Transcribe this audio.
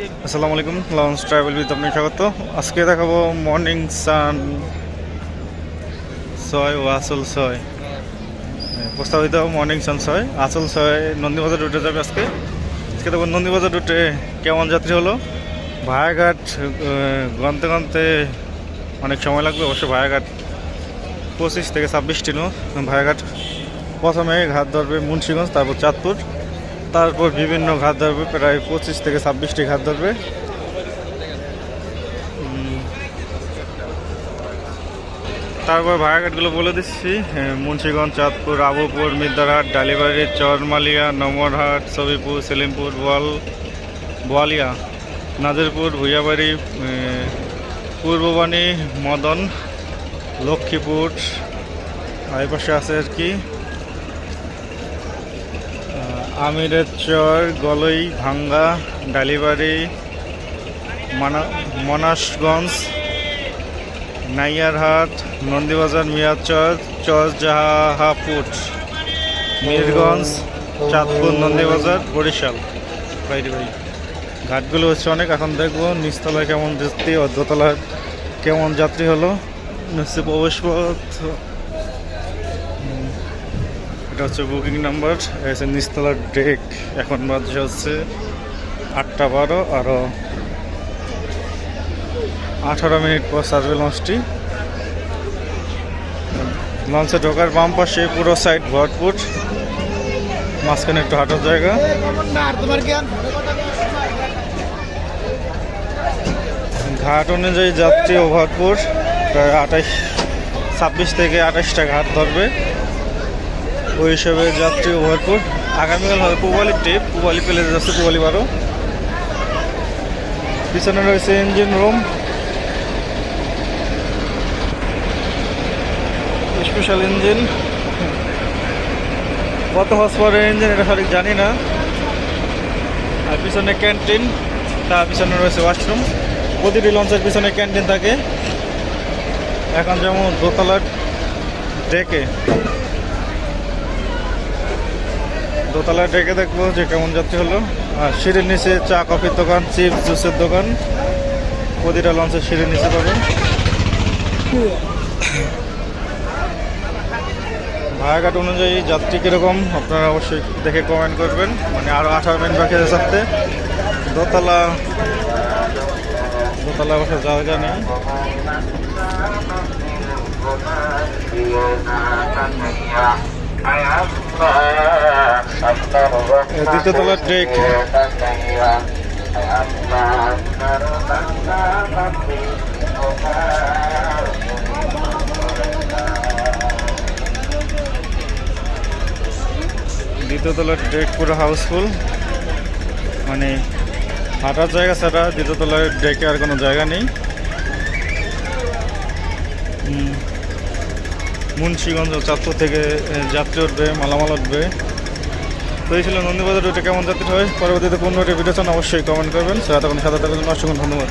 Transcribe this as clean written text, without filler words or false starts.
আসসালামু আলাইকুম, launch travel with আপনাকে স্বাগত। আজকে দেখাবো মর্নিং সান ছয় ও আসল ছয়। প্রস্তাবিত মর্নিং সান ছয়, আসল ছয় নন্দীবাজার রুটে যাবে আজকে। আজকে দেখো নন্দীবাজার রুটে কেমন যাত্রী হলো। ভায়াঘাট গন্তে গন্তে অনেক সময় লাগবে, অবশ্য ভায়াঘাট 25 থেকে 26 টিনো। ভায়াঘাট প্রথমে ঘাট ধরবে মুন্সিগঞ্জ, তারপর চাঁদপুর, তারপর বিভিন্ন ঘাট ধরবে, প্রায় 25 থেকে 26টি ঘাট ধরবে। তারপর ভাড়াঘাটগুলো বলে দিচ্ছি: মুন্সিগঞ্জ, চাঁদপুর, আবুপুর, মির্দারহাট, ডালিবাড়ি, চরমালিয়া, নমরহাট, ছবিপুর, সেলিমপুর, বোয়ালিয়া, নাজিরপুর, ভুইয়াবাড়ি, পূর্ববাণী, মদন, লক্ষ্মীপুর, এই পাশে আছে আর কি আমিরের চর, গলই, ভাঙ্গা, ডালিবাড়ি, মনাশগঞ্জ, নাইয়ারহাট, নন্দীবাজার, মিয়াচর, চরজাহাপুর, মিরগঞ্জ, চাঁদপুর, নন্দীবাজার, বরিশাল। বাইরে ঘাটগুলো হচ্ছে অনেক। এখন দেখবো নিচতলায় কেমন যাত্রী ও দোতলায় কেমন যাত্রী হলো। হচ্ছে প্রবেশপথ, এটা হচ্ছে বুকিং নাম্বার, এসে নিচতলার ডেক। এখন বাজে হচ্ছে 8:12, আরও 18 মিনিট পর সার্ভে লঞ্চটি। লঞ্চে ঢোকার বাম পাশে পুরো সাইড ভরপুর, মাঝখানে একটু হাঁটার জায়গা। ঘাট অনুযায়ী যাত্রী ভরপুর, প্রায় 26 থেকে 28টা ঘাট ধরবে, ওই হিসেবে যাত্রী ভরপুর। আগামীকাল হবে পুবালি ট্রিপ, পুবালি পেলে যাচ্ছে পুবালি 12। পিছনে রয়েছে ইঞ্জিন রুম, স্পেশাল ইঞ্জিন। কত হর্স পাওয়ারের ইঞ্জিন এটা সঠিক জানি না। আর পিছনে ক্যান্টিন, তার পিছনে রয়েছে ওয়াশরুম। প্রতিটি লঞ্চের পিছনে ক্যান্টিন থাকে। এখন যেমন দোতলার ডেকে দেখবো যে কেমন যাত্রী হলো। আর সিঁড়ির নিচে চা কফির দোকান, চিপস জুসের দোকান, প্রতিটা লঞ্চের সিঁড়ির নিচে পাবেন। ভাড়াঘাট অনুযায়ী যাত্রী কীরকম আপনারা অবশ্যই দেখে কমেন্ট করবেন। মানে আরও 18 মিনিট বাকি আছে থাকতে। দোতলা বসার জায়গা নেই। দ্বিতীয় তলার ডেক। দ্বিতীয় তলার ডেক পুরো হাউসফুল, মানে হাঁটার জায়গা ছাড়া দ্বিতীয় তলার ডেকে আর কোনো জায়গা নেই। মুন্সিগঞ্জ, চাঁদপুর থেকে যাত্রী উঠবে, মালামাল উঠবে। তো এই ছিল নন্দীবাজার রুটে কেমন যাত্রী হয়। পরবর্তীতে 15টি ভিডিও চান অবশ্যই কমেন্ট করবেন। সেটা তখন সাথে থাকার জন্য অসংখ্য ধন্যবাদ।